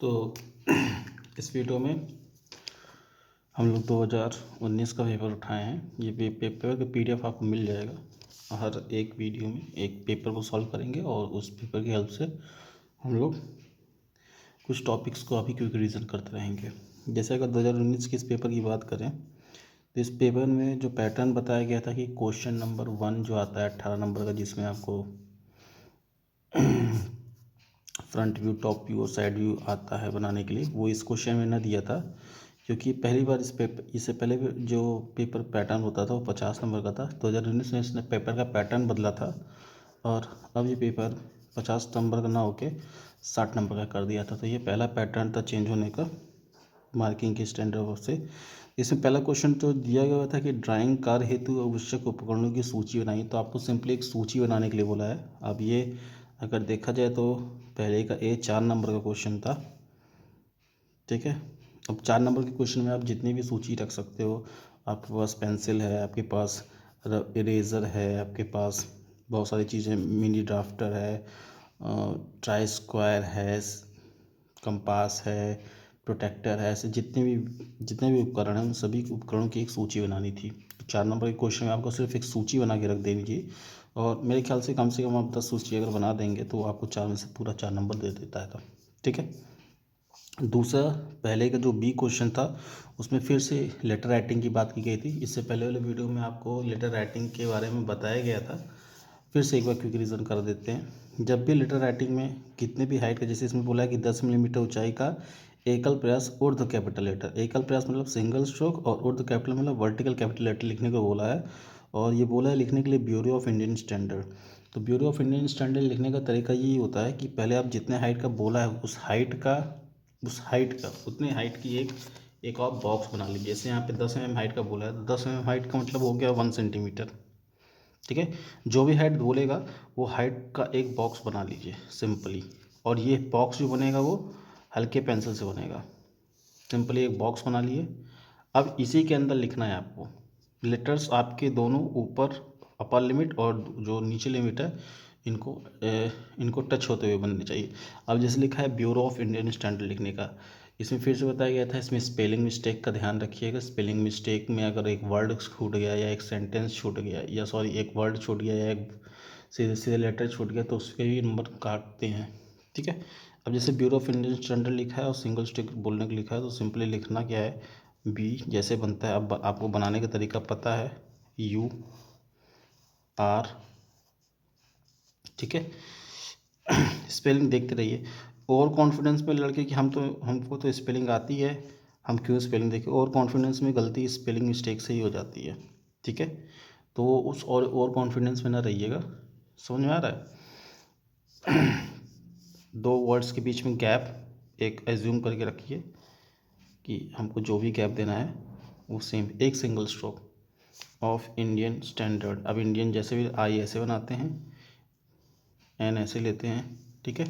तो इस वीडियो में हम लोग 2019 का पेपर उठाए हैं। ये पेपर का PDF आपको मिल जाएगा। हर एक वीडियो में एक पेपर को सॉल्व करेंगे और उस पेपर की हेल्प से हम लोग कुछ टॉपिक्स को अभी क्विक रिवीजन करते रहेंगे। जैसे अगर 2019 के इस पेपर की बात करें तो इस पेपर में जो पैटर्न बताया गया था कि क्वेश्चन नंबर 1 जो आता है 18 नंबर का, जिसमें आपको फ्रंट व्यू, टॉप व्यू और साइड व्यू आता है बनाने के लिए, वो इस क्वेश्चन में न दिया था। क्योंकि पहली बार इस पेपर, इससे पहले जो पेपर पैटर्न होता था वो 50 नंबर का था। 2019 में इसने पेपर का पैटर्न बदला था और अब ये पेपर 50 नंबर का ना होके 60 नंबर का कर दिया था। तो ये पहला पैटर्न था चेंज होने का मार्किंग के स्टैंडर्ड से। इसमें पहला क्वेश्चन तो दिया गया था कि ड्राइंग कार्य हेतु आवश्यक उपकरणों की सूची बनाई। तो आपको सिंपली एक सूची बनाने के लिए बोला है। अब ये अगर देखा जाए तो पहले का 4 नंबर का क्वेश्चन था, ठीक है। अब 4 नंबर के क्वेश्चन में आप जितनी भी सूची रख सकते हो। आपके पास पेंसिल है, आपके पास इरेज़र है, आपके पास बहुत सारी चीज़ें, मिनी ड्राफ्टर है, ट्राई स्क्वायर है, कंपास है, प्रोटेक्टर है, ऐसे जितने भी उपकरण हैं उन सभी उपकरणों की एक सूची बनानी थी। तो 4 नंबर के क्वेश्चन में आपको सिर्फ एक सूची बना के रख देनी चाहिए और मेरे ख्याल से कम आप 10 सूची अगर बना देंगे तो आपको 4 में से पूरा 4 नंबर दे देता है। तो ठीक है। दूसरा, पहले का जो बी क्वेश्चन था उसमें फिर से लेटर राइटिंग की बात की गई थी। इससे पहले वाले वीडियो में आपको लेटर राइटिंग के बारे में बताया गया था। फिर से एक बार क्विक रिवीजन कर देते हैं। जब भी लेटर राइटिंग में कितने भी हाइट का, जैसे इसमें बोला है कि 10 मिलीमीटर ऊंचाई का एकल प्रयास ऊर्ध्व कैपिटल लेटर, एकल प्रयास मतलब सिंगल स्ट्रोक, और ऊर्ध्व कैपिटल मतलब वर्टिकल कैपिटल लेटर लिखने को बोला है। और ये बोला है लिखने के लिए ब्यूरो ऑफ इंडियन स्टैंडर्ड। तो ब्यूरो ऑफ इंडियन स्टैंडर्ड लिखने का तरीका यही होता है कि पहले आप जितने हाइट का बोला है उस हाइट का उतने हाइट की एक और बॉक्स बना लीजिए। जैसे यहाँ पे 10 mm हाइट का बोला है तो 10 mm हाइट का मतलब हो गया 1 सेंटीमीटर, ठीक है। जो भी हाइट बोलेगा वो हाइट का एक बॉक्स बना लीजिए सिंपली। और ये बॉक्स जो बनेगा वो हल्के पेंसिल से बनेगा। सिंपली एक बॉक्स बना लिए। अब इसी के अंदर लिखना है आपको लेटर्स, आपके दोनों ऊपर अपर लिमिट और जो नीचे लिमिट है इनको टच होते हुए बनने चाहिए। अब जैसे लिखा है ब्यूरो ऑफ इंडियन स्टैंडर्ड लिखने का, इसमें फिर से बताया गया था इसमें स्पेलिंग मिस्टेक का ध्यान रखिएगा। स्पेलिंग मिस्टेक में अगर एक वर्ड छूट गया या एक सेंटेंस छूट गया या सॉरी एक वर्ड छूट गया या एक सीधे सीधे लेटर छूट गया तो उसके भी नंबर काटते हैं, ठीक है। अब जैसे ब्यूरो ऑफ इंडियन स्टैंडर्ड लिखा है और सिंगल स्टिक बोलने को लिखा है तो सिंपली लिखना क्या है, बी जैसे बनता है। अब आपको बनाने का तरीका पता है, यू आर, ठीक है। स्पेलिंग देखते रहिए। ओवर कॉन्फिडेंस में लड़के कि हमको तो स्पेलिंग आती है, हम क्यों स्पेलिंग देखें। ओवर कॉन्फिडेंस में गलती स्पेलिंग मिस्टेक से ही हो जाती है, ठीक है। तो उस और ओवर कॉन्फिडेंस में ना रहिएगा। समझ में आ रहा है। दो वर्ड्स के बीच में गैप एक एज्यूम करके रखिए कि हमको जो भी गैप देना है वो सेम एक single stroke of Indian standard. अब इंडियन जैसे भी आई ऐसे बनाते हैं, एन ऐसे लेते हैं, ठीक है।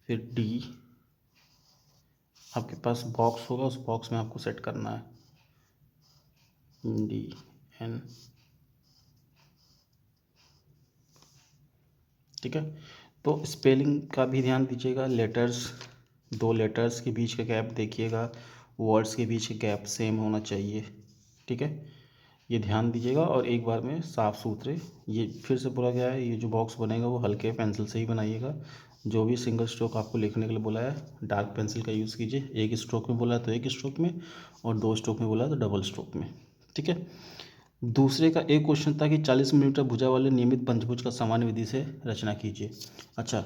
फिर डी आपके पास बॉक्स होगा, उस बॉक्स में आपको सेट करना है डी एन, ठीक है। तो स्पेलिंग का भी ध्यान दीजिएगा। लेटर्स, दो लेटर्स के बीच का गैप देखिएगा, वर्ड्स के बीच का गैप सेम होना चाहिए, ठीक है। ये ध्यान दीजिएगा और एक बार में साफ़ सुथरे, ये फिर से बोला गया है ये जो बॉक्स बनेगा वो हल्के पेंसिल से ही बनाइएगा। जो भी सिंगल स्ट्रोक आपको लिखने के लिए बोला है डार्क पेंसिल का यूज़ कीजिए। एक स्ट्रोक में बोला है तो एक स्ट्रोक में, और 2 स्ट्रोक में बोला है तो डबल स्ट्रोक में, ठीक है। दूसरे का एक क्वेश्चन था कि 40 मिलीमीटर भुजा वाले नियमित पंचभुज का सामान्य विधि से रचना कीजिए। अच्छा,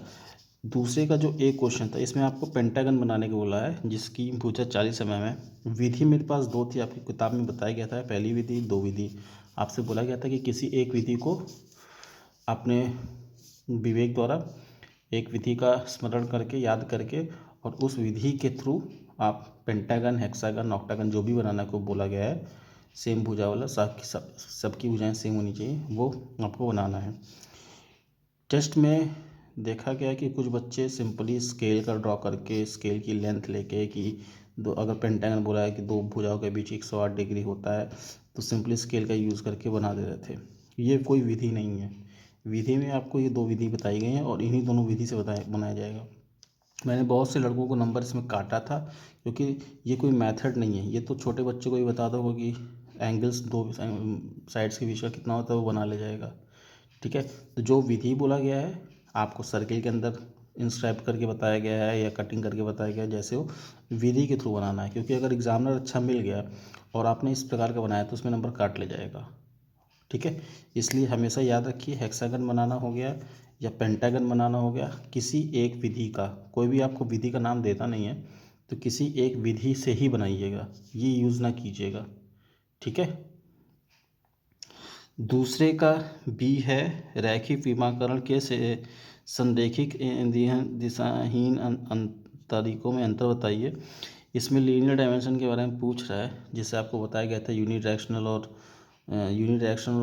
दूसरे का जो एक क्वेश्चन था इसमें आपको पेंटागन बनाने को बोला है जिसकी भुजा 40 mm है। विधि मेरे पास 2 थी, आपकी किताब में बताया गया था, पहली विधि, 2 विधि। आपसे बोला गया था कि किसी एक विधि को अपने विवेक द्वारा एक विधि का स्मरण करके, याद करके, और उस विधि के थ्रू आप पेंटागन, हेक्सागन, ऑक्टागन जो भी बनाने को बोला गया है सेम भुजा वाला, सबकी भुजाएं सेम होनी चाहिए, वो आपको बनाना है। टेस्ट में देखा गया कि कुछ बच्चे सिंपली स्केल का ड्रॉ करके, स्केल की लेंथ लेके कि दो, अगर पेंटागन बोला है कि दो भुजाओं के बीच 108 डिग्री होता है तो सिंपली स्केल का यूज़ करके बना दे रहे थे। ये कोई विधि नहीं है। विधि में आपको ये 2 विधि बताई गई हैं और इन्हीं दोनों विधि से बनाया जाएगा। मैंने बहुत से लड़कों को नंबर इसमें काटा था, क्योंकि ये कोई मेथड नहीं है, ये तो छोटे बच्चे को ही बता दो कि एंगल्स दो साइड्स के बीच का कितना होता है वो बना ले जाएगा। ठीक है, तो जो विधि बोला गया है आपको सर्किल के अंदर इंस्क्राइब करके बताया गया है या कटिंग करके बताया गया है, जैसे हो विधि के थ्रू बनाना है, क्योंकि अगर एग्जामिनर अच्छा मिल गया और आपने इस प्रकार का बनाया तो उसमें नंबर काट ले जाएगा। ठीक है, इसलिए हमेशा याद रखिए हेक्सागन बनाना हो गया या पेंटागन बनाना हो गया, किसी एक विधि का, कोई भी आपको विधि का नाम देता नहीं है तो किसी एक विधि से ही बनाइएगा, ये यूज़ ना कीजिएगा। ठीक है, दूसरे का बी है रैखिक विमाकरण के से संरेखिक दिशाहीन तरीकों में अंतर बताइए। इसमें लीनियर डायमेंशन के बारे में पूछ रहा है, जिससे आपको बताया गया था यूनिडायरेक्शनल और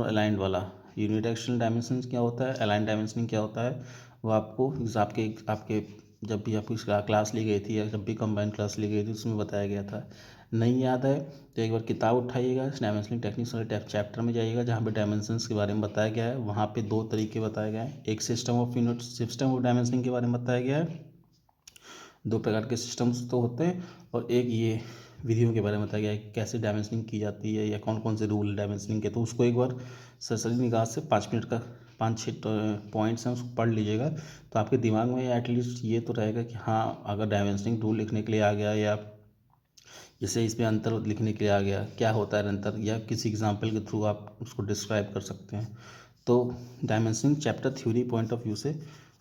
अलाइंड वाला। यूनिडायरेक्शनल डायमेंशन क्या होता है, अलाइंड डायमेंशनिंग क्या होता है, वो आपको आपके आपके जब भी आपकी क्लास ली गई थी या जब भी कंबाइंड क्लास ली गई थी उसमें बताया गया था। नहीं याद है तो एक बार किताब उठाइएगा, डायमेंशनिंग टेक्निक्स वाले चैप्टर में जाइएगा जहाँ पे डायमेंशंस के बारे में बताया गया है। वहाँ पे दो तरीके बताए गए हैं, एक सिस्टम ऑफ डायमेंशनिंग के बारे में बताया गया है, दो प्रकार के सिस्टम्स तो होते हैं, और एक ये विधियों के बारे में बताया गया है कि कैसे डायमेंशनिंग की जाती है या कौन कौन से रूल डायमेंशनिंग के। तो उसको एक बार सरसरी निगाह से 5 मिनट का 5-6 पॉइंट्स हैं उसको पढ़ लीजिएगा, तो आपके दिमाग में एटलीस्ट ये तो रहेगा कि हाँ अगर डायमेंशनिंग रूल लिखने के लिए आ गया या जैसे इसमें अंतर लिखने के लिए आ गया क्या होता है अंतर, या किसी एग्जाम्पल के थ्रू आप उसको डिस्क्राइब कर सकते हैं। तो dimensioning chapter theory point of view से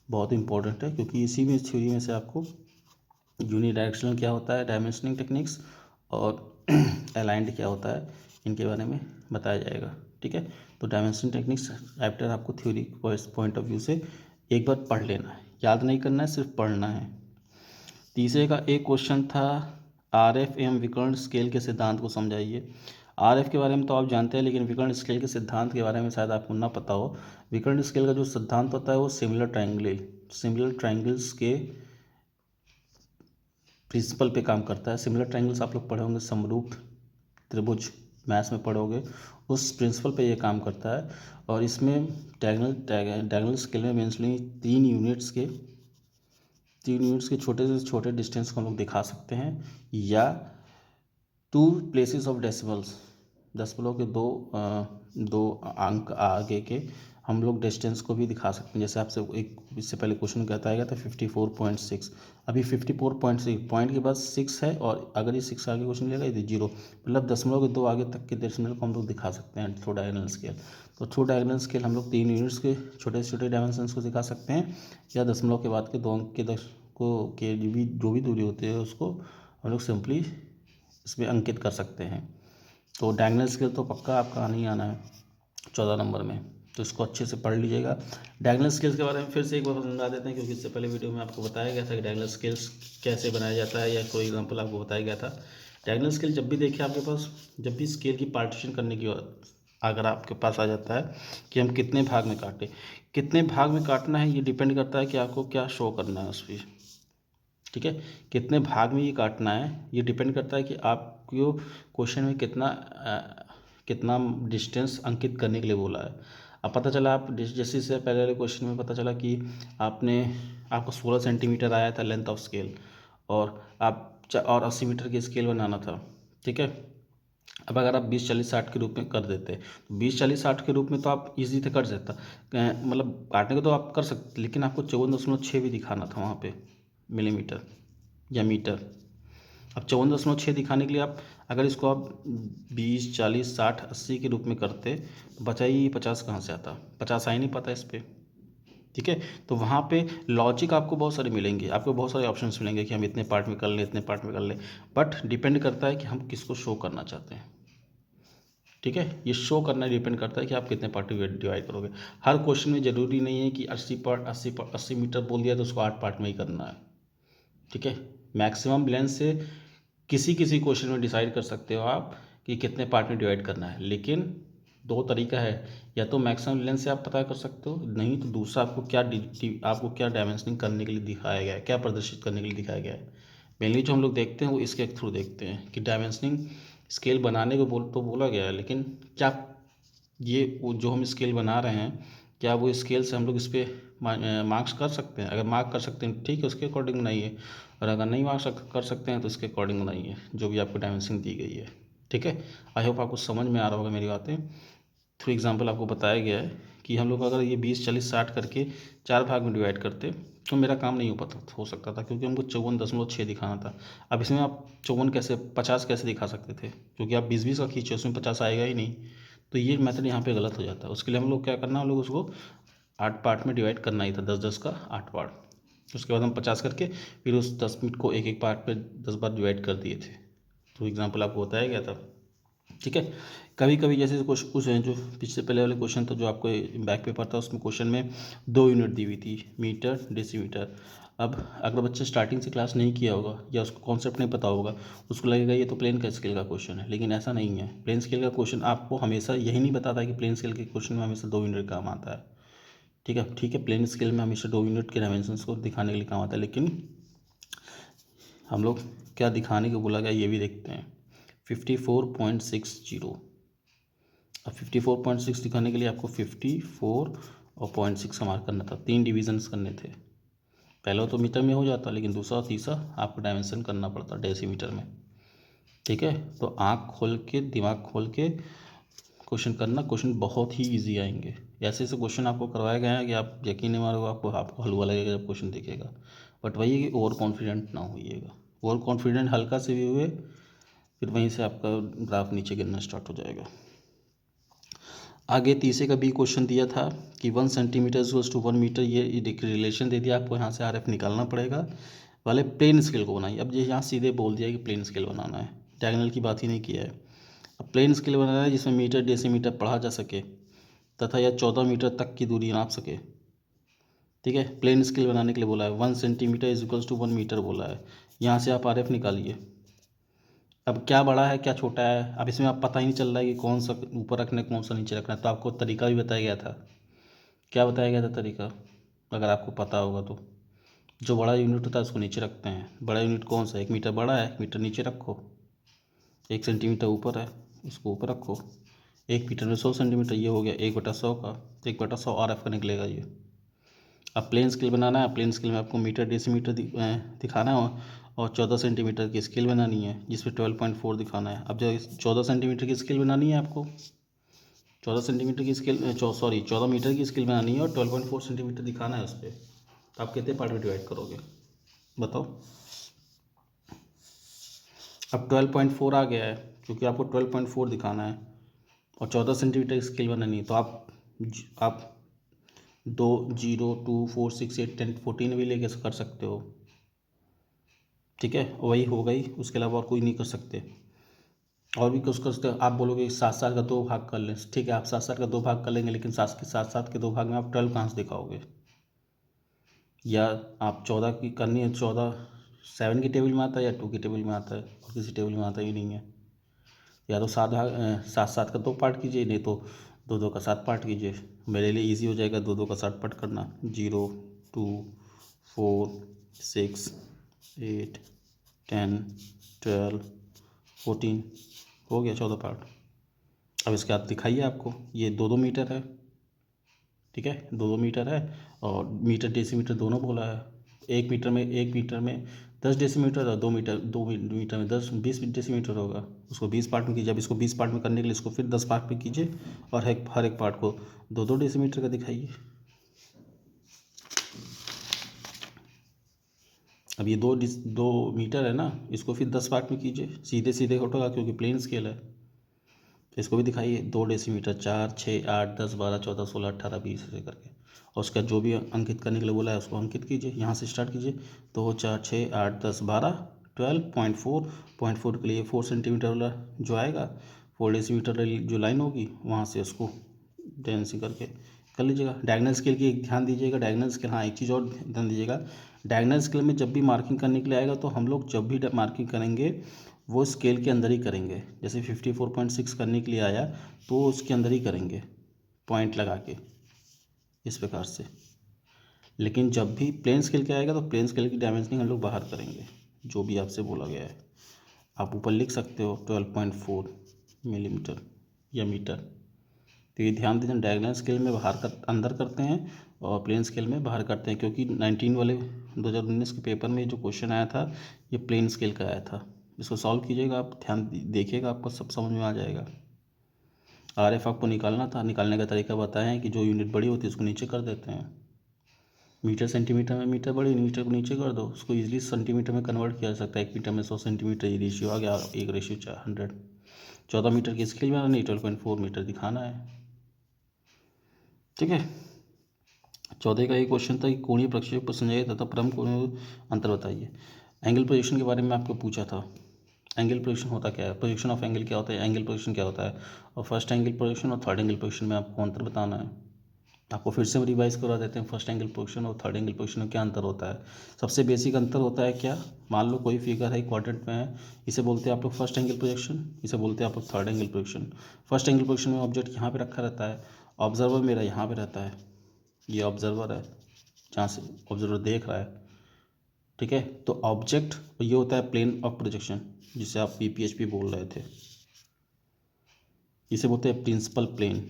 बहुत इंपॉर्टेंट है, क्योंकि इसी में थ्योरी में से आपको यूनिडायरेक्शनल क्या होता है डायमेंशनिंग टेक्निक्स और अलाइंड क्या होता है इनके बारे में बताया जाएगा। ठीक है, तो डायमेंशनिंग टेक्निक्स चैप्टर आपको थ्योरी पॉइंट ऑफ व्यू से एक बार पढ़ लेना है, याद नहीं करना है, सिर्फ पढ़ना है। तीसरे का एक क्वेश्चन था आरएफ एवं विकर्ण स्केल के सिद्धांत को समझाइए। आरएफ के बारे में तो आप जानते हैं, लेकिन विकर्ण स्केल के सिद्धांत के बारे में शायद आपको ना पता हो। विकर्ण स्केल का जो सिद्धांत होता है वो सिमिलर ट्रायंगल्स के प्रिंसिपल पे काम करता है। सिमिलर ट्रायंगल्स आप लोग पढ़े होंगे, समरूप त्रिभुज मैथ्स में पढ़ोगे, उस प्रिंसिपल पे ये काम करता है। और इसमें डायगोनल स्केल में मेंशनली 3 यूनिट्स के छोटे से छोटे डिस्टेंस को हम लोग दिखा सकते हैं, या 2 प्लेसेस ऑफ डेसिमल्स, दशमलव के दो अंक आगे के हम लोग डिस्टेंस को भी दिखा सकते हैं। जैसे आपसे एक इससे पहले क्वेश्चन कहता है था 54.6, अभी 54.6 पॉइंट के बाद 6 है, और अगर ये 6 आगे क्वेश्चन लेगा ये 0, मतलब दशमलव के 2 आगे तक के डेसिमल को हम लोग दिखा सकते हैं थ्रू डायगोनल स्केल। तो थ्रू डायगोनल स्केल हम लोग 3 यूनिट्स के छोटे से छोटे डायमेंशंस को दिखा सकते हैं, या दशमलव के बाद के 2 अंक के के जो भी दूरी होती है उसको हम लोग सिंपली इसमें अंकित कर सकते हैं। तो डायगोनल स्केल तो पक्का आपका आना ही आना है 14 नंबर में, तो इसको अच्छे से पढ़ लीजिएगा। डायगोनल स्केल्स के बारे में फिर से एक बार समझा देते हैं, क्योंकि इससे पहले वीडियो में आपको बताया गया था कि डायगोनल स्केल्स कैसे बनाया जाता है, या कोई एग्जांपल आपको बताया गया था। डायगोनल स्केल जब भी देखिए आपके पास, जब भी स्केल की पार्टीशन करने की अगर आपके पास आ जाता है कि हम कितने भाग में काटें, कितने भाग में काटना है ये डिपेंड करता है कि आपको क्या शो करना है उस पर। ठीक है, कितने भाग में ये काटना है ये डिपेंड करता है कि आपको क्वेश्चन में कितना डिस्टेंस अंकित करने के लिए बोला है। अब पता चला आप जैसे से पहले वाले क्वेश्चन में पता चला कि आपको 16 सेंटीमीटर आया था लेंथ ऑफ स्केल, और 80 मीटर की स्केल बनाना था। ठीक है, अब अगर आप 20 40 60 के रूप में कर देते तो 20 40 60 के रूप में तो आप इजी से कर सकता, मतलब काटने को तो आप कर सकते, लेकिन आपको 54.6 भी दिखाना था वहाँ पे मिलीमीटर या मीटर। अब 54.6 दिखाने के लिए आप अगर इसको आप 20 40 60 80 के रूप में करते तो बचाइए 50 कहाँ से आता, 50 आ ही नहीं पाता इस पर। ठीक है, तो वहाँ पे लॉजिक आपको बहुत सारे मिलेंगे, आपको बहुत सारे ऑप्शंस मिलेंगे कि हम इतने पार्ट में कर लें, इतने पार्ट में कर लें, बट डिपेंड करता है कि हम किसको शो करना चाहते हैं। ठीक है, ये शो करना डिपेंड करता है कि आप कितने पार्ट में डिवाइड करोगे। हर क्वेश्चन में ज़रूरी नहीं है कि 80 मीटर बोल दिया तो उसको 8 पार्ट में ही करना है। ठीक है, मैक्सिमम लेंथ से किसी किसी क्वेश्चन में डिसाइड कर सकते हो आप कि कितने पार्ट में डिवाइड करना है, लेकिन 2 तरीका है, या तो मैक्सिमम लेंथ से आप पता कर सकते हो, नहीं तो दूसरा आपको क्या डायमेंशनिंग करने के लिए दिखाया गया है, क्या प्रदर्शित करने के लिए दिखाया गया है। मेनली जो हम लोग देखते हैं वो इसके थ्रू देखते हैं कि डायमेंशनिंग स्केल बनाने को बोला गया है, लेकिन क्या ये वो जो हम स्केल बना रहे हैं क्या वो स्केल से हम लोग इस पर मार्क्स कर सकते हैं। अगर मार्क कर सकते हैं ठीक है, उसके अकॉर्डिंग बनाइए, और अगर नहीं मार्क्स कर सकते हैं तो उसके अकॉर्डिंग बनाइए जो भी आपको डायमेंशन दी गई है। ठीक है, आई होप आपको समझ में आ रहा होगा मेरी बातें। थ्रू एग्जाम्पल आपको बताया गया है कि हम लोग अगर ये 20, 40, 60 करके 4 भाग में डिवाइड करते तो मेरा काम नहीं हो सकता था, क्योंकि हमको 54.6 दिखाना था। अब इसमें आप 54 कैसे 50 कैसे दिखा सकते थे, क्योंकि आप 20-20 का खींचे, उसमें 50 आएगा ही नहीं। तो ये मेथड यहाँ पे गलत हो जाता है। उसके लिए हम लोग क्या करना, हम लोग उसको 8 पार्ट में डिवाइड करना ही था, 10-10 का 8 पार्ट। उसके बाद हम 50 करके फिर उस 10 मिनट को एक एक पार्ट पे 10 बार डिवाइड कर दिए थे। तो एग्जाम्पल आपको बताया गया था। ठीक है, कभी कभी जैसे कुछ हैं जो पिछले पहले वाले क्वेश्चन था जो आपको बैक पेपर था, उसमें क्वेश्चन में 2 यूनिट दी हुई थी, मीटर डेसीमीटर। अब अगर बच्चा स्टार्टिंग से क्लास नहीं किया होगा या उसको कॉन्सेप्ट नहीं पता होगा, उसको लगेगा ये तो प्लेन का स्केल का क्वेश्चन है, लेकिन ऐसा नहीं है। प्लेन स्केल का क्वेश्चन आपको हमेशा यही नहीं बताता है कि प्लेन स्केल के क्वेश्चन में हमेशा 2 यूनिट काम आता है। ठीक है, प्लेन स्केल में हमेशा 2 यूनिट के डायमेंशंस को दिखाने के लिए काम आता है, लेकिन हम लोग क्या दिखाने को बोला गया ये भी देखते हैं। 54.60। अब 54.6 दिखाने के लिए आपको 54 और 0.6 का मार्क करना था, 3 डिविजन्स करने थे। पहला तो मीटर में हो जाता, लेकिन दूसरा और तीसरा आपको डायमेंशन करना पड़ता डेसीमीटर में। ठीक है, तो आँख खोल के दिमाग खोल के क्वेश्चन करना, क्वेश्चन बहुत ही इजी आएंगे। ऐसे ऐसे क्वेश्चन आपको करवाया गया है कि आप यकीन नहीं मारोगे, आपको हलवा लगेगा जब क्वेश्चन दिखेगा। बट वही है कि ओवर कॉन्फिडेंट ना होइएगा। ओवर कॉन्फिडेंट हल्का से भी हुए, फिर वहीं से आपका ग्राफ नीचे गिरना स्टार्ट हो जाएगा। आगे तीसरे का बी क्वेश्चन दिया था कि 1 सेंटीमीटर इक्वल्स टू 1 मीटर। ये रिलेशन दे दिया आपको, यहाँ से आरएफ निकालना पड़ेगा। वाले प्लेन स्केल को बनाइए। अब ये यहाँ सीधे बोल दिया कि प्लेन स्केल बनाना है, डायगोनल की बात ही नहीं किया है। अब प्लेन स्केल बनाना है जिसमें मीटर डेसीमीटर पढ़ा जा सके तथा यह 14 मीटर तक की दूरी नाप सके। ठीक है, प्लेन स्केल बनाने के लिए बोला है। 1 centimetre is equals to 1 metre बोला है। यहाँ से आप आरएफ निकालिए। अब क्या बड़ा है क्या छोटा है, अब इसमें आप पता ही नहीं चल रहा है कि कौन सा ऊपर रखना है कौन सा नीचे रखना है। तो आपको तरीका भी बताया गया था। क्या बताया गया था तरीका, अगर आपको पता होगा तो? जो बड़ा यूनिट होता है उसको नीचे रखते हैं। बड़ा यूनिट कौन सा है? 1 मीटर बड़ा है, 1 मीटर नीचे रखो। 1 सेंटीमीटर ऊपर है, इसको ऊपर रखो। 1 मीटर में 100 सेंटीमीटर, ये हो गया 1/100 का। 1/100 आरएफ का निकलेगा ये। अब प्लेन स्केल बनाना है। प्लेन स्केल में आपको मीटर डेसीमीटर दिखाना है और 14 सेंटीमीटर की स्केल बनानी है जिसमें 12.4 दिखाना है। अब जो 14 सेंटीमीटर की स्केल बनानी है आपको, 14 सेंटीमीटर की स्केल 14 मीटर की स्केल बनानी है और 12.4 सेंटीमीटर दिखाना है उस पर। तो आप कितने पार्ट में डिवाइड करोगे बताओ? अब 12.4 आ गया है क्योंकि आपको 12.4 दिखाना है और 14 सेंटीमीटर की स्केल बनानी है। तो आप 2, 0, 2, 4, 6, 8, 10, 14 भी लेके कर सकते हो। ठीक है, वही हो गई, उसके अलावा और कोई नहीं कर सकते। और भी कुछ कर सकते हो। आप बोलोगे 7-7 का 2 भाग कर लें, ठीक है, आप 7-7 का 2 भाग कर लेंगे, लेकिन 7 के 2 भाग में आप 12 कहाँ से दिखाओगे? या आप 14 की करनी है, 14 7 की टेबल में आता है या 2 की टेबल में आता है, और किसी टेबल में आता ही नहीं है। या तो 7-7 का 2 पार्ट कीजिए, नहीं तो 2-2 का 7 पार्ट कीजिए। मेरे लिए इजी हो जाएगा 2-2 का 7 पार्ट करना। 0, 2, 4, 6, 8, 10, 12, 14 हो गया 14 पार्ट। अब इसके बाद दिखाइए आपको, ये 2-2 मीटर है। ठीक है, 2-2 मीटर है और मीटर डेसीमीटर दोनों बोला है। 1 मीटर में 10 डेसीमीटर और 2 मीटर में 20 डेसीमीटर होगा। उसको 20 पार्ट में कीजिए। अब इसको 20 पार्ट में करने के लिए इसको फिर 10 पार्ट में कीजिए और हर एक पार्ट को 2-2 डेसीमीटर का दिखाइए। अब ये 2 मीटर है ना, इसको फिर 10 पार्ट में कीजिए। सीधे सीधे कटेगा क्योंकि प्लेन स्केल है। तो इसको भी दिखाइए 2 डेसीमीटर, 4, 6, 8, 10, 12, 14, 16, 18, 20 ऐसे करके। और उसका जो भी अंकित करने के लिए बोला है उसको अंकित कीजिए। यहाँ से स्टार्ट कीजिए 2, 4, 6, 8, 10, 12, 12.4 के लिए 4 सेंटीमीटर वाला जो आएगा, 4 डेसीमीटर जो लाइन होगी वहाँ से उसको डेंसिंग करके कर लीजिएगा। डायगोनल स्केल की ध्यान दीजिएगा। डायगोनल स्केल, हाँ, एक चीज़ और ध्यान दीजिएगा। डायगोनल स्केल में जब भी मार्किंग करने के लिए आएगा तो हम लोग जब भी मार्किंग करेंगे वो स्केल के अंदर ही करेंगे। जैसे 54.6 करने के लिए आया तो उसके अंदर ही करेंगे पॉइंट लगा के, इस प्रकार से। लेकिन जब भी प्लेन स्केल के आएगा तो प्लेन स्केल की डायमेंशनिंग हम लोग बाहर करेंगे, जो भी आपसे बोला गया है। आप ऊपर लिख सकते हो 12.4 मिलीमीटर या मीटर। तो ये ध्यान दीजिए, डायगोनल स्केल में बाहर अंदर करते हैं और प्लेन स्केल में बाहर करते हैं, क्योंकि 19 वाले 2019 के पेपर में जो क्वेश्चन आया था ये प्लेन स्केल का आया था। इसको सॉल्व कीजिएगा, आप ध्यान देखिएगा, आपको सब समझ में आ जाएगा। RF आपको निकालना था, निकालने का तरीका बताएं हैं कि जो यूनिट बड़ी होती है उसको नीचे कर देते हैं। मीटर सेंटीमीटर में मीटर बड़ी, मीटर को नीचे कर दो, उसको इजीली सेंटीमीटर में कन्वर्ट किया जा सकता है। 1 मीटर में 100 सेंटीमीटर, ये रेशियो आ गया 1:100। 14 मीटर की स्केल में नहीं, 12.4 मीटर दिखाना है। ठीक है। 14 का ये क्वेश्चन था कि कोणीय प्रक्षेप पर संजय तथा परम कोणीय अंतर बताइए। एंगल प्रोजेक्शन के बारे में आपको पूछा था। एंगल प्रोजेक्शन होता क्या है, प्रोजेक्शन ऑफ एंगल क्या होता है, एंगल प्रोजेक्शन क्या होता है, और फर्स्ट एंगल प्रोजेक्शन और थर्ड एंगल प्रोजेक्शन में आपको अंतर बताना है। आपको फिर से रिवाइज करवा देते हैं, फर्स्ट एंगल प्रोजेक्शन और थर्ड एंगल प्रोजेक्शन में क्या अंतर होता है। सबसे बेसिक अंतर होता है क्या, मान लो कोई फिगर है क्वाड्रेंट में है, इसे बोलते हैं आप लोग फर्स्ट एंगल प्रोजेक्शन, इसे बोलते हैं आप लोग third angle projection. First angle projection में ऑब्जेक्ट यहाँ पे रखा रहता है, ऑब्जर्वर मेरा यहाँ पे रहता है, ये ऑब्जर्वर है जहाँ से ऑब्जर्वर देख रहा है। ठीक है, तो ऑब्जेक्ट ये होता है प्लेन ऑफ प्रोजेक्शन, जिसे आप PPHP बोल रहे थे, इसे बोलते हैं principal plane,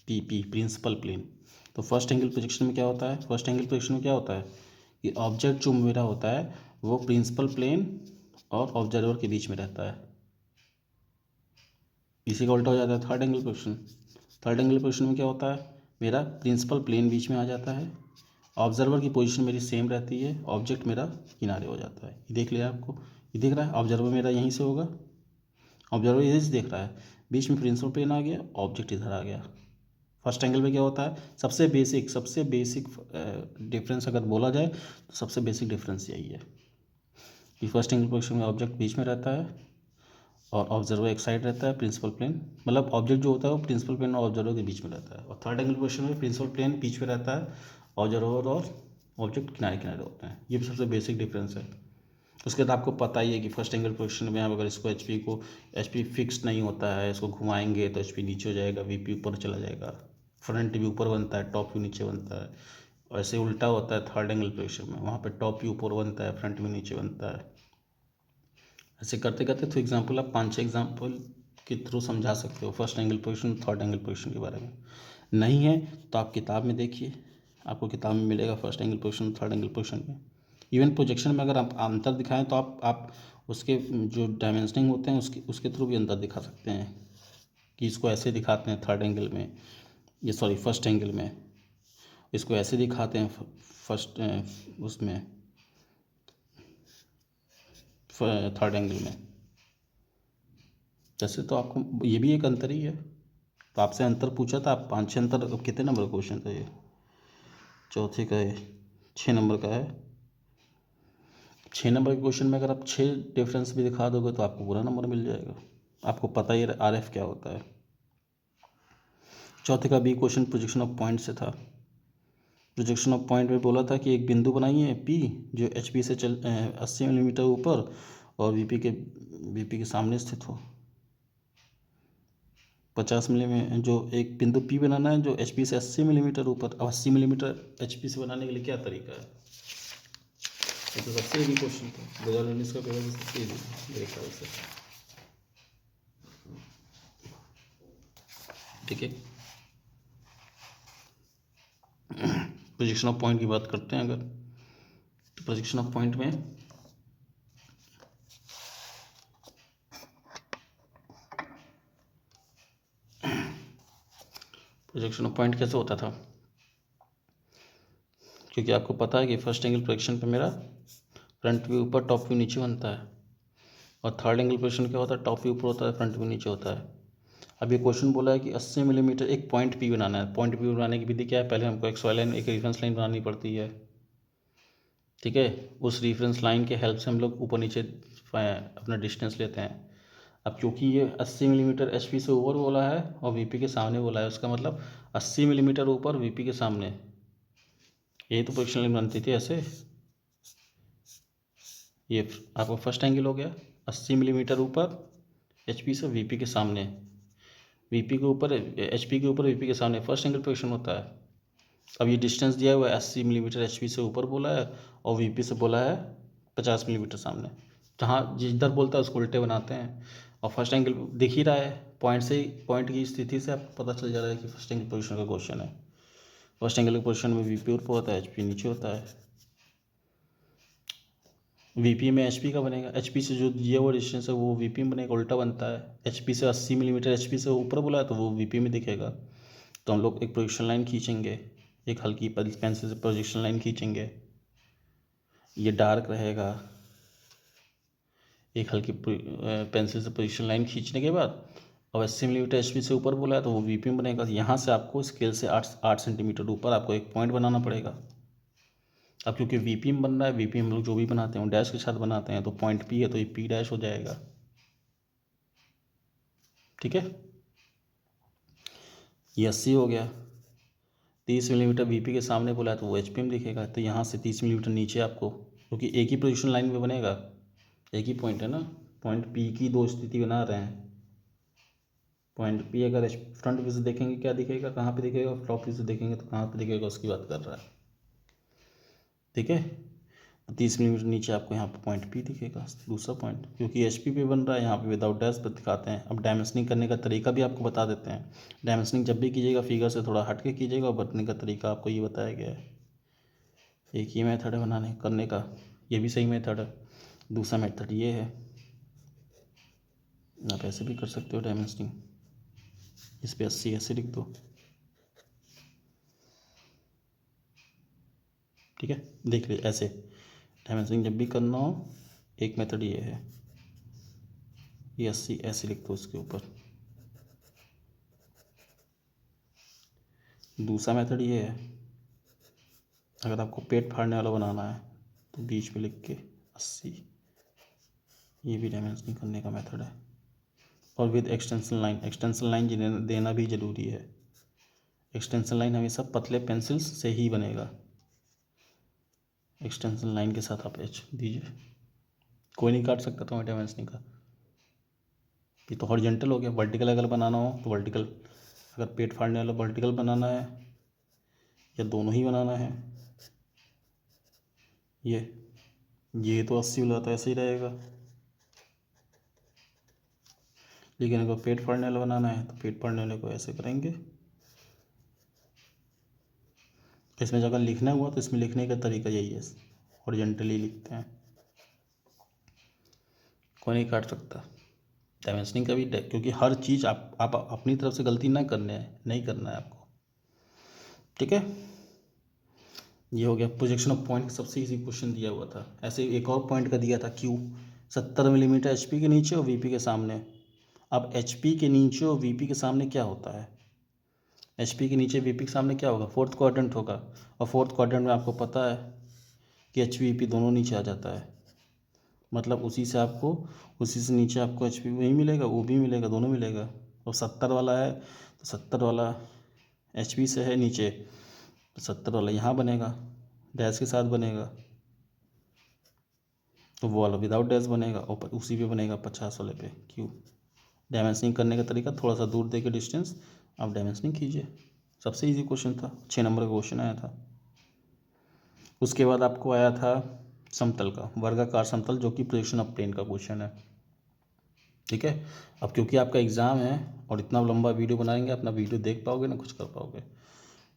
PP principal plane. तो फर्स्ट एंगल प्रोजेक्शन में क्या होता है, फर्स्ट एंगल प्रोजेक्शन में क्या होता है कि ऑब्जेक्ट जो मेरा होता है वो प्रिंसिपल प्लेन और ऑब्जर्वर के बीच में रहता है। इसी का उल्टा हो जाता है third angle projection. Third angle projection में क्या होता है, मेरा प्रिंसिपल प्लेन बीच में आ जाता है, ऑब्जर्वर की पोजीशन मेरी सेम रहती है, ऑब्जेक्ट मेरा किनारे हो जाता है। ये देख लिया आपको, ये दिख रहा है, ऑब्जर्वर मेरा यहीं से होगा, ऑब्जर्वर यहीं से देख रहा है, बीच में प्रिंसिपल प्लेन आ गया, ऑब्जेक्ट इधर आ गया। फर्स्ट एंगल में क्या होता है, सबसे बेसिक डिफरेंस अगर बोला जाए तो सबसे बेसिक डिफरेंस यही है कि फर्स्ट एंगल प्रोजेक्शन में ऑब्जेक्ट बीच में रहता है और ऑब्जर्वर एक साइड रहता है, प्रिंसिपल प्लेन, मतलब ऑब्जेक्ट जो होता है वो प्रिंसिपल प्लेन और ऑब्जर्वर के बीच में रहता है। और थर्ड एंगल प्रोजेक्शन में प्रिंसिपल प्लेन बीच में रहता है, ऑब्जर्वर और ऑब्जेक्ट किनारे किनारे होते हैं। ये भी सबसे बेसिक डिफरेंस है। उसके बाद आपको पता ही है कि फर्स्ट एंगल प्रोजेक्शन में आप अगर इसको HP फिक्स नहीं होता है, इसको घुमाएंगे तो HP नीचे हो जाएगा, VP ऊपर चला जाएगा, फ्रंट व्यू ऊपर बनता है, टॉप व्यू नीचे बनता है। और ऐसे उल्टा होता है थर्ड एंगल प्रोजेक्शन में, वहाँ पे टॉप व्यू ऊपर बनता है, फ्रंट व्यू नीचे बनता है। ऐसे करते करते तो एग्जाम्पल आप 5-6 एग्जाम्पल के थ्रू समझा सकते हो first angle position, third angle position के बारे में। नहीं है तो आप किताब में देखिए, आपको किताब में मिलेगा first angle position, third angle position में। इवन प्रोजेक्शन में अगर आप अंतर दिखाएं तो आप उसके जो डायमेंशनिंग होते हैं उसके थ्रू भी अंतर दिखा सकते हैं कि इसको ऐसे दिखाते हैं थर्ड एंगल में, ये सॉरी फर्स्ट एंगल में, इसको ऐसे दिखाते हैं फर्स्ट उसमें थर्ड एंगल में। जैसे तो आपको ये भी एक अंतर ही है। तो आपसे अंतर पूछा था, आप 5-6 अंतर, अब कितने नंबर का क्वेश्चन था ये, चौथे का है, 6 नंबर का है। 6 नंबर के क्वेश्चन में अगर आप 6 डिफरेंस भी दिखा दोगे तो आपको पूरा नंबर मिल जाएगा। आपको पता ही RF क्या होता है। चौथे का B question projection of point से था। प्रोजेक्शन ऑफ पॉइंट में बोला था कि एक बिंदु बनाइए P जो HP से 80 मिलीमीटर ऊपर और VP के सामने स्थित हो। 50 मिलीमीटर जो एक बिंदु P बनाना है जो HP से 80 मिलीमीटर ऊपर। अब 80 मिलीमीटर HP से बनाने के लिए क्या तरीका है, ये तो सबसे इजी क्वेश्चन था 2019 का पेपर, सबसे इजी मेरे ख्याल से। ठीक है, प्रोजेक्शन ऑफ पॉइंट की बात करते हैं अगर, तो प्रोजेक्शन ऑफ पॉइंट में प्रोजेक्शन ऑफ पॉइंट कैसे होता था, क्योंकि आपको पता है कि फर्स्ट एंगल प्रोजेक्शन पे मेरा फ्रंट व्यू ऊपर, टॉप व्यू नीचे बनता है, और थर्ड एंगल प्रोजेक्शन क्या होता है, टॉप व्यू ऊपर होता है, फ्रंट व्यू नीचे होता है। अब ये क्वेश्चन बोला है कि 80 मिलीमीटर एक पॉइंट P बनाना है। पॉइंट P बनाने की विधि क्या है, पहले हमको एक XY लाइन, एक रेफरेंस लाइन बनानी पड़ती है। ठीक है, उस रेफरेंस लाइन के हेल्प से हम लोग ऊपर नीचे अपना डिस्टेंस लेते हैं। अब क्योंकि ये 80 मिलीमीटर HP से ऊपर बोला है और VP के सामने बोला है, उसका मतलब 80 मिलीमीटर ऊपर VP के सामने, यही तो प्रोजेक्शन लाइन बनती थी ऐसे। ये आपका फर्स्ट एंगल हो गया 80 मिलीमीटर ऊपर HP से VP के सामने, VP के ऊपर HP के ऊपर VP के सामने फर्स्ट एंगल प्रोजेक्शन होता है। अब ये डिस्टेंस दिया हुआ है 80 मिलीमीटर HP से ऊपर बोला है और VP से बोला है 50 मिलीमीटर सामने। जहाँ जिधर बोलता है उसको उल्टे बनाते हैं, और फर्स्ट एंगल दिख ही रहा है, पॉइंट से ही, पॉइंट की स्थिति से आपको पता चल जा रहा है कि फर्स्ट एंगल पोजीशन का क्वेश्चन है। फर्स्ट एंगल की पोजीशन में वीपी ऊपर होता है, एचपी नीचे होता है। वीपी में एचपी का बनेगा, एचपी से जो दिया हुआ डिस्टेंस है वो वीपी में बनेगा, उल्टा बनता है। एचपी से 80 मिलीमीटर एचपी से ऊपर बोला है तो वो वीपी में दिखेगा। तो हम लोग एक प्रोजेक्शन लाइन खींचेंगे, एक हल्की पेंसिल से प्रोजेक्शन लाइन खींचेंगे, ये डार्क रहेगा। एक हल्की पेंसिल से प्रोजेक्शन लाइन खींचने के बाद अब 80 मिलीमीटर एचपी से ऊपर बोला है तो वो वीपी में बनेगा। यहाँ से आपको स्केल से 8 सेंटीमीटर ऊपर आपको एक पॉइंट बनाना पड़ेगा। अब क्योंकि वीपी में बन रहा है, वीपी हम लोग जो भी बनाते हैं डैश के साथ बनाते हैं, तो पॉइंट पी है तो ये पी डैश हो जाएगा। ठीक है, ये 80 हो गया। 30 मिलीमीटर वीपी के सामने बोला है तो वो एचपी में दिखेगा। तो यहाँ से 30 मिलीमीटर नीचे आपको, क्योंकि एक ही पोजीशन लाइन में बनेगा, एक ही पॉइंट है ना, पॉइंट पी की दो स्थिति बना रहे हैं। पॉइंट पी अगर फ्रंट व्यू से देखेंगे क्या दिखेगा, कहाँ पे दिखेगा, टॉप व्यू से देखेंगे तो कहाँ पे दिखेगा, उसकी बात कर रहा है। ठीक है, 30 मिलीमीटर नीचे आपको यहाँ पे पॉइंट पी दिखेगा, दूसरा पॉइंट, क्योंकि एच पी पे बन रहा है, यहाँ पे विदाउट डैश पर दिखाते हैं। अब डायमेंशनिंग करने का तरीका भी आपको बता देते हैं। डायमेंशनिंग जब भी कीजिएगा फिगर से थोड़ा हट के कीजिएगा, और बनने का तरीका आपको ये बताया गया है। एक ही मेथड है बनाने करने का, ये भी सही मेथड है। दूसरा मेथड ये है, आप ऐसे भी कर सकते हो डायमेंशनिंग, इस पर 80 ऐसे लिख दो। ठीक है, देख लीजिए ऐसे डायमेंशनिंग जब भी करना हो, एक मेथड ये है, ये 80 ऐसे लिख दो उसके ऊपर। दूसरा मेथड ये है, अगर आपको पेट फाड़ने वाला बनाना है तो बीच में लिख के 80, ये भी डायमेंशनिंग करने का मेथड है। और with extension line, extension line देना भी ज़रूरी है। एक्सटेंशन लाइन हमेशा पतले पेंसिल्स से ही बनेगा। एक्सटेंशन लाइन के साथ आप एच दीजिए, कोई नहीं काट सकता तो डायमेंशनिंग का। ये तो हॉरिजॉन्टल हो गया। वर्टिकल अगर बनाना हो तो वर्टिकल, अगर पेट फाड़ने वाला वर्टिकल बनाना है या दोनों ही बनाना है, ये तो 80 वाला तो ऐसे ही रहेगा। लेकिन अगर पेट फाड़ने वाला बनाना है तो पेट फाड़ने वाले को ऐसे करेंगे। इसमें अगर लिखना हुआ तो इसमें लिखने का तरीका यही है, हॉरिजॉन्टली लिखते हैं, कोई नहीं काट सकता। डायमेंशनिंग का भी, क्योंकि हर चीज़ आप अपनी तरफ से गलती नहीं करना है आपको। ठीक है, ये हो गया प्रोजेक्शन ऑफ पॉइंट, सबसे इजी क्वेश्चन दिया हुआ था। ऐसे एक और पॉइंट का दिया था क्यू, 70 मिलीमीटर एचपी के नीचे और वीपी के सामने। अब एचपी के नीचे और वीपी के सामने क्या होता है, एचपी के नीचे वीपी के सामने क्या होगा, फोर्थ क्वाड्रेंट होगा। और फोर्थ क्वाड्रेंट में आपको पता है कि एच वीपी दोनों नीचे आ जाता है, मतलब उसी से नीचे आपको एच पी वही मिलेगा, वो भी मिलेगा, दोनों मिलेगा। और 70 वाला है तो 70 वाला एच पी से है नीचे, तो 70 वाला यहाँ बनेगा, डैश के साथ बनेगा, तो वो वाला विदाउट डैश बनेगा, और उसी पे बनेगा 50 वाले पे क्यू। डायमेंशनिंग करने का तरीका, थोड़ा सा दूर दे के डिस्टेंस आप डायमेंशनिंग कीजिए। सबसे इजी क्वेश्चन था, 6 नंबर का क्वेश्चन आया था। उसके बाद आपको आया था समतल का, वर्गाकार समतल, जो कि प्रोजेक्शन ऑफ प्लेन का क्वेश्चन है। ठीक है, अब क्योंकि आपका एग्ज़ाम है और इतना लंबा वीडियो बनाएंगे, अपना वीडियो देख पाओगे ना कुछ कर पाओगे।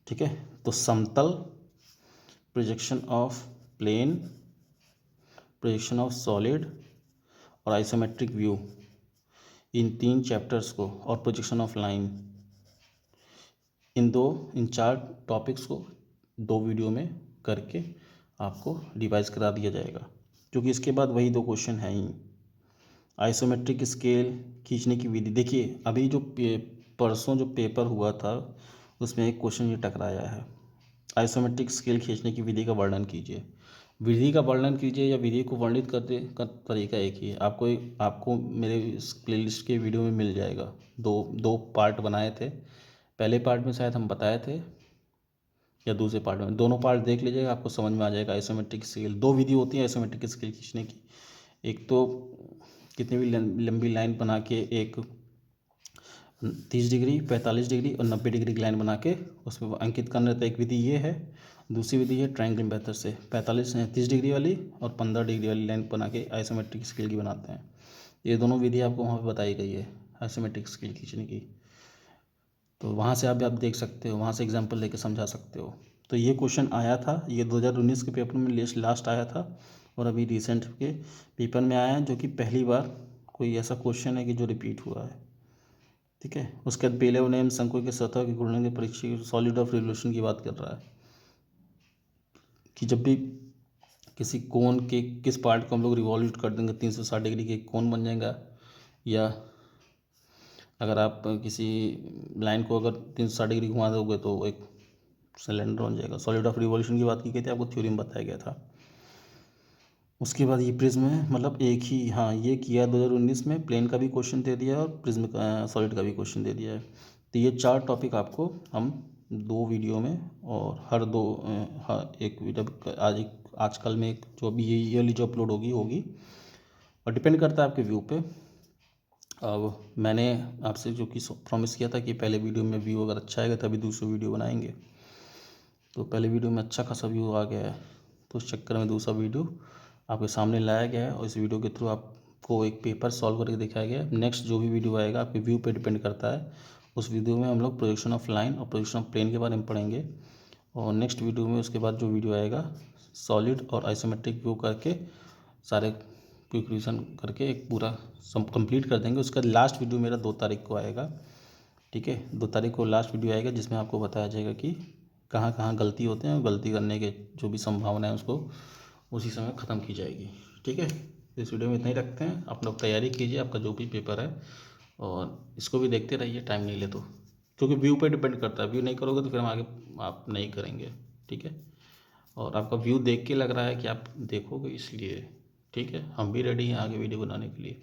ठीक है, तो समतल, projection of plane, projection of solid और आइसोमेट्रिक व्यू, इन 3 चैप्टर्स को, और प्रोजेक्शन ऑफ लाइन, इन 4 टॉपिक्स को 2 वीडियो में करके आपको रिवाइज करा दिया जाएगा, क्योंकि इसके बाद वही 2 क्वेश्चन हैं ही। आइसोमेट्रिक स्केल खींचने की विधि, देखिए अभी जो परसों जो पेपर हुआ था उसमें एक क्वेश्चन ये टकराया है, आइसोमेट्रिक स्केल खींचने की विधि का वर्णन कीजिए। विधि का वर्णन कीजिए या विधि को वर्णित करने का तरीका एक ही है। आपको मेरे इस प्लेलिस्ट के वीडियो में मिल जाएगा। दो पार्ट बनाए थे, पहले पार्ट में शायद हम बताए थे या दूसरे पार्ट में, दोनों पार्ट देख लीजिएगा, आपको समझ में आ जाएगा। आइसोमेट्रिक स्केल 2 विधि होती है आइसोमेट्रिक स्केल खींचने की। एक तो कितनी भी लंबी लाइन बना के, एक 30 डिग्री, 45 डिग्री और 90 डिग्री की लाइन बना के उसमें अंकित करना रहता है, एक विधि ये है। दूसरी विधि है ट्रायंगल मेथड से, 30 डिग्री वाली और 15 डिग्री वाली लाइन बना के आइसोमेट्रिक स्केल की बनाते हैं। ये दोनों विधि आपको वहाँ पर बताई गई है आइसोमेट्रिक स्केल खींचने की। तो वहाँ से आप देख सकते हो, वहाँ से एग्जाम्पल लेके समझा सकते हो। तो ये क्वेश्चन आया था, ये 2019 के पेपर में लास्ट आया था और अभी रिसेंट के पेपर में आया है, जो कि पहली बार कोई ऐसा क्वेश्चन है कि जो रिपीट हुआ है। ठीक है, उसके बाद बेलेव ने शंकु के सतह के घूर्णन के परीक्षण सॉलिड ऑफ रिवोल्यूशन की बात कर रहा है कि जब भी किसी कोन के किस पार्ट को हम लोग रिवॉल्यूट कर देंगे 360 डिग्री के कोन बन जाएगा, या अगर आप किसी लाइन को अगर 360 डिग्री घुमा दोगे तो एक सिलेंडर बन जाएगा। सॉलिड ऑफ रिवॉल्यूशन की बात की गई थी, आपको थ्योरी में बताया गया था। उसके बाद ये प्रिज्म है, मतलब एक ही, हाँ ये किया 2019 में, प्लेन का भी क्वेश्चन दे दिया और प्रिज्म का सॉलिड का भी क्वेश्चन दे दिया है। तो ये 4 टॉपिक आपको हम 2 वीडियो में और हर एक वीडियो आजकल में एक जो अभी ये वाली जो अपलोड होगी और डिपेंड करता है आपके व्यू पे। अब मैंने आपसे जो कि प्रॉमिस किया था कि पहले वीडियो में व्यू अगर अच्छा आएगा तभी दूसरी वीडियो बनाएंगे, तो पहले वीडियो में अच्छा खासा व्यू आ गया है, तो उस चक्कर में दूसरा वीडियो आपके सामने लाया गया है और इस वीडियो के थ्रू आपको एक पेपर सॉल्व करके दिखाया गया है। नेक्स्ट जो भी वीडियो आएगा आपके व्यू पे डिपेंड करता है, उस वीडियो में हम लोग प्रोजेक्शन ऑफ लाइन और प्रोजेक्शन ऑफ प्लेन के बारे में पढ़ेंगे। और नेक्स्ट वीडियो में उसके बाद जो वीडियो आएगा सॉलिड और आइसोमेट्रिक व्यू करके सारे क्विक रिवीजन करके एक पूरा सब कंप्लीट कर देंगे। उसका लास्ट वीडियो मेरा 2 तारीख को आएगा। ठीक है, 2 तारीख को लास्ट वीडियो आएगा जिसमें आपको बताया जाएगा कि कहाँ कहाँ गलती होते हैं और गलती करने के जो भी संभावना है उसको उसी समय ख़त्म की जाएगी। ठीक है, इस वीडियो में इतना ही रखते हैं। आप लोग तैयारी कीजिए आपका जो भी पेपर है और इसको भी देखते रहिए टाइम नहीं ले तो, क्योंकि व्यू पे डिपेंड करता है। व्यू नहीं करोगे तो फिर हम आगे आप नहीं करेंगे। ठीक है, और आपका व्यू देख के लग रहा है कि आप देखोगे इसलिए। ठीक है, हम भी रेडी हैं आगे वीडियो बनाने के लिए।